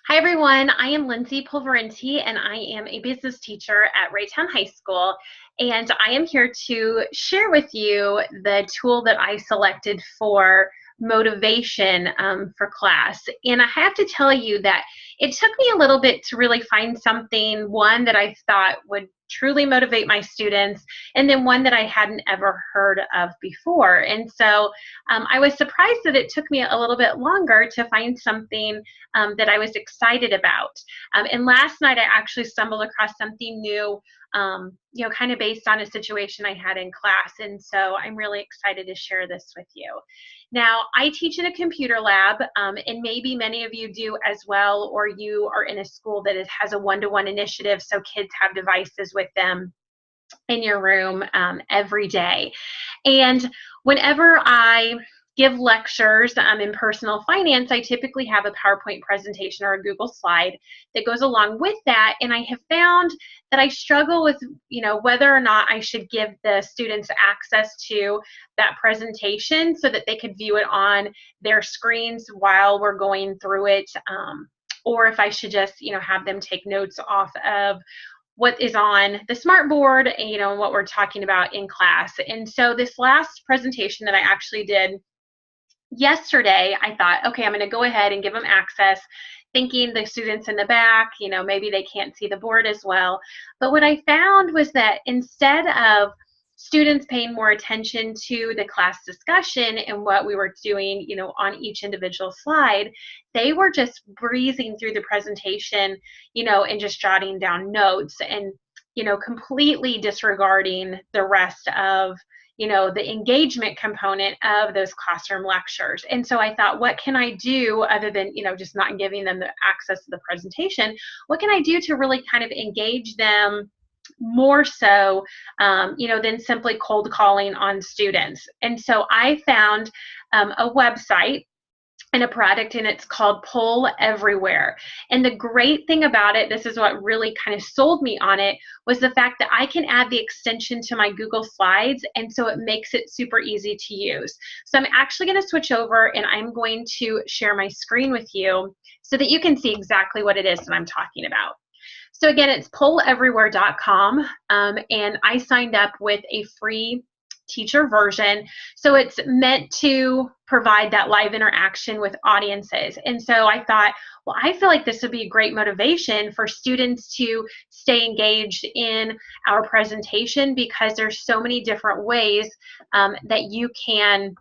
Hi everyone, I am Lindsay Pulverenti and I am a business teacher at Raytown High School, and I am here to share with you the tool that I selected for motivation for class. And I have to tell you that it took me a little bit to really find something, one that I thought would truly motivate my students, and then one that I hadn't ever heard of before. And so I was surprised that it took me a little bit longer to find something that I was excited about. And last night I actually stumbled across something new, kind of based on a situation I had in class. And so I'm really excited to share this with you. Now, I teach in a computer lab, and maybe many of you do as well, or you are in a school that has a one-to-one initiative, so kids have devices with them in your room every day. And whenever I give lectures in personal finance, I typically have a PowerPoint presentation or a Google slide that goes along with that. And I have found that I struggle with, whether or not I should give the students access to that presentation so that they could view it on their screens while we're going through it, or if I should just, have them take notes off of what is on the smart board, and what we're talking about in class. And so this last presentation that I actually did yesterday, I thought, okay, I'm going to go ahead and give them access, thinking the students in the back, maybe they can't see the board as well. But what I found was that instead of students paying more attention to the class discussion and what we were doing, on each individual slide, they were just breezing through the presentation, and just jotting down notes and, completely disregarding the rest of the engagement component of those classroom lectures. And so I thought, what can I do other than, just not giving them the access to the presentation? What can I do to really kind of engage them more so, than simply cold calling on students? And so I found a website and a product, and it's called Poll Everywhere. And the great thing about it, this is what really kind of sold me on it, was the fact that I can add the extension to my Google Slides, and so it makes it super easy to use. So I'm actually going to switch over and I'm going to share my screen with you so that you can see exactly what it is that I'm talking about. So again, it's polleverywhere.com, and I signed up with a free teacher version. So it's meant to provide that live interaction with audiences. And so I thought, well, I feel like this would be a great motivation for students to stay engaged in our presentation, because there's so many different ways that you can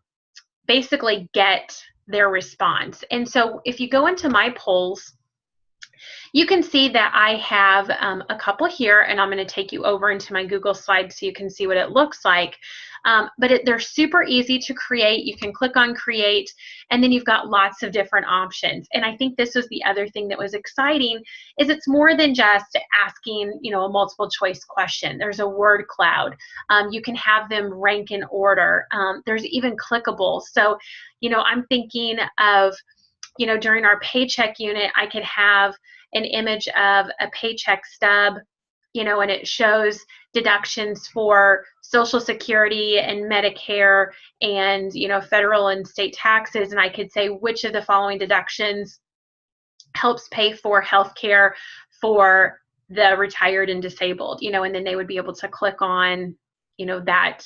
basically get their response. And so if you go into my polls, you can see that I have a couple here, and I'm going to take you over into my Google Slides so you can see what it looks like. But they're super easy to create. You can click on create, and then you've got lots of different options. And I think this was the other thing that was exciting, is it's more than just asking, a multiple choice question. There's a word cloud. You can have them rank in order. There's even clickable. So, I'm thinking of, during our paycheck unit, I could have an image of a paycheck stub, and it shows deductions for Social Security and Medicare and, federal and state taxes. And I could say, which of the following deductions helps pay for health care for the retired and disabled, and then they would be able to click on, that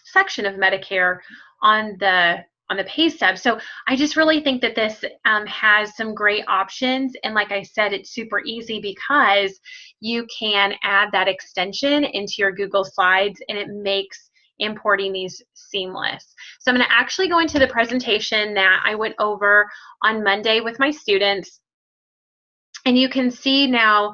section of Medicare on the pay stub. So I just really think that this has some great options. And like I said, it's super easy because you can add that extension into your Google Slides, and it makes importing these seamless. So I'm going to actually go into the presentation that I went over on Monday with my students. And you can see now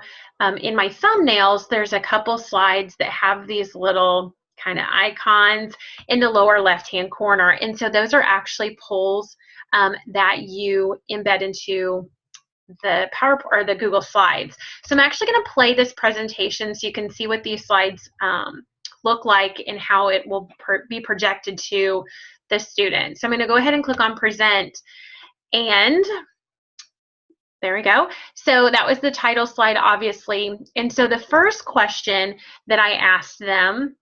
in my thumbnails, there's a couple slides that have these little kind of icons in the lower left-hand corner. And so those are actually polls that you embed into the PowerPoint or the Google Slides. So I'm actually going to play this presentation so you can see what these slides look like and how it will be projected to the students. So I'm going to go ahead and click on present, and there we go. So that was the title slide, obviously. And so the first question that I asked them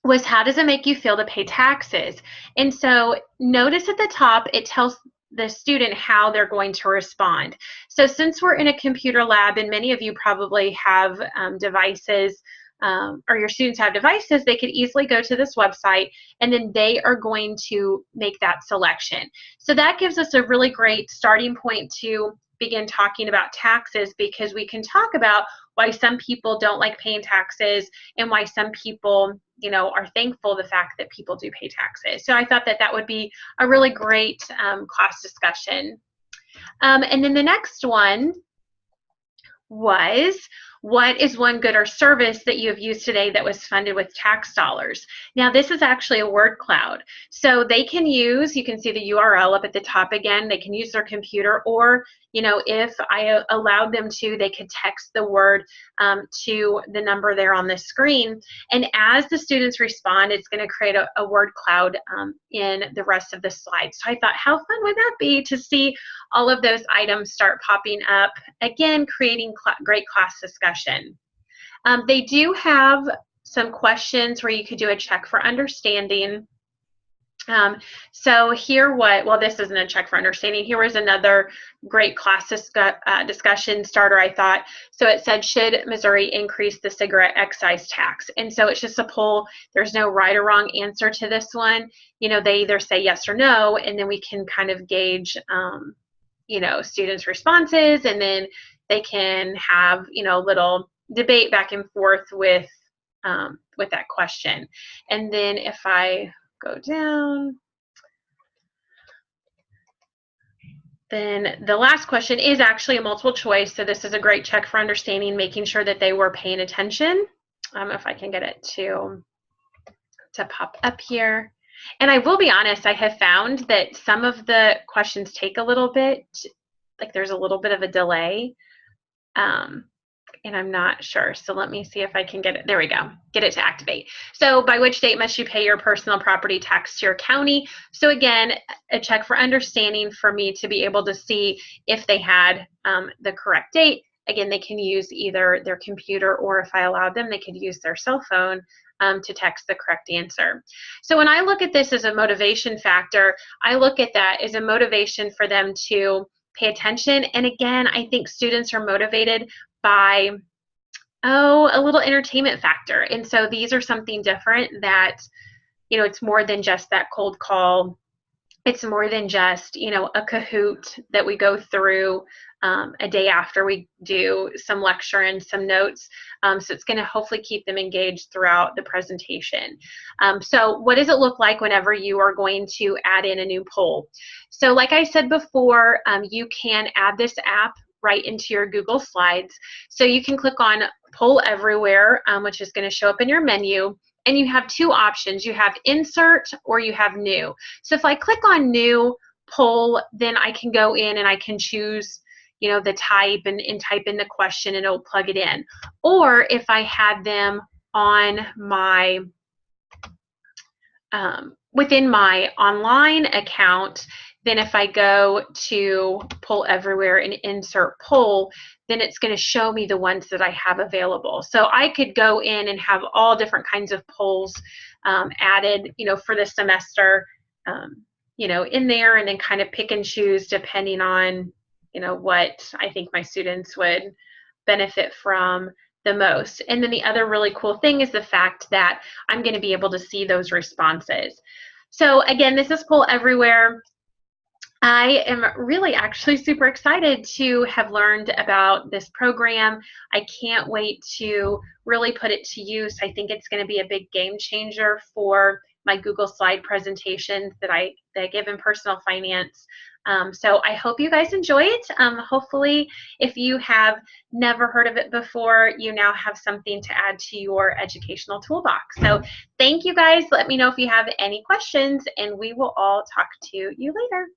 was, how does it make you feel to pay taxes? And so notice at the top, it tells the student how they're going to respond. So since we're in a computer lab, and many of you probably have devices, or your students have devices, they could easily go to this website and then they are going to make that selection. So that gives us a really great starting point to begin talking about taxes, because we can talk about why some people don't like paying taxes and why some people, you know, are thankful the fact that people do pay taxes. So I thought that that would be a really great class discussion. And then the next one was, what is one good or service that you have used today that was funded with tax dollars? Now, this is actually a word cloud. So they can use, you can see the URL up at the top again, they can use their computer, or, you know, if I allowed them to, they could text the word to the number there on the screen. And as the students respond, it's going to create a word cloud in the rest of the slides. So I thought, how fun would that be to see all of those items start popping up, again, creating great class discussion. They do have some questions where you could do a check for understanding. So here well, this isn't a check for understanding. Here was another great class discussion starter, I thought. So it said, should Missouri increase the cigarette excise tax? And so it's just a poll. There's no right or wrong answer to this one. You know, they either say yes or no, and then we can kind of gauge, you know, students' responses, and then they can have, you know, a little debate back and forth with that question. And then if I go down, then the last question is actually a multiple choice. So this is a great check for understanding, making sure that they were paying attention. If I can get it to pop up here. And I will be honest, I have found that some of the questions take a little bit, like there's a little bit of a delay. And I'm not sure. So let me see if I can get it. There we go. Get it to activate. So by which date must you pay your personal property tax to your county? So again, a check for understanding for me to be able to see if they had the correct date. Again, they can use either their computer, or if I allowed them, they could use their cell phone to text the correct answer. So when I look at this as a motivation factor, I look at that as a motivation for them to pay attention. And again, I think students are motivated by, a little entertainment factor. And so these are something different that, you know, it's more than just that cold call. It's more than just, you know, a Kahoot that we go through a day after we do some lecture and some notes. So it's going to hopefully keep them engaged throughout the presentation. So what does it look like whenever you are going to add in a new poll? So like I said before, you can add this app right into your Google Slides. So you can click on Poll Everywhere, which is going to show up in your menu. And you have two options. You have Insert or you have New. So if I click on New Poll, then I can go in and I can choose, you know, the type and type in the question and it'll plug it in. Or if I had them on my, within my online account, then if I go to Poll Everywhere and insert poll, then it's going to show me the ones that I have available. So I could go in and have all different kinds of polls added, you know, for the semester, you know, in there, and then kind of pick and choose depending on, you know, what I think my students would benefit from the most. And then the other really cool thing is the fact that I'm going to be able to see those responses. So again, this is Poll Everywhere. I am really actually super excited to have learned about this program. I can't wait to really put it to use. I think it's going to be a big game changer for my Google Slide presentations that I give in personal finance. So I hope you guys enjoy it. Hopefully, if you have never heard of it before, you now have something to add to your educational toolbox. So thank you guys. Let me know if you have any questions, and we will all talk to you later.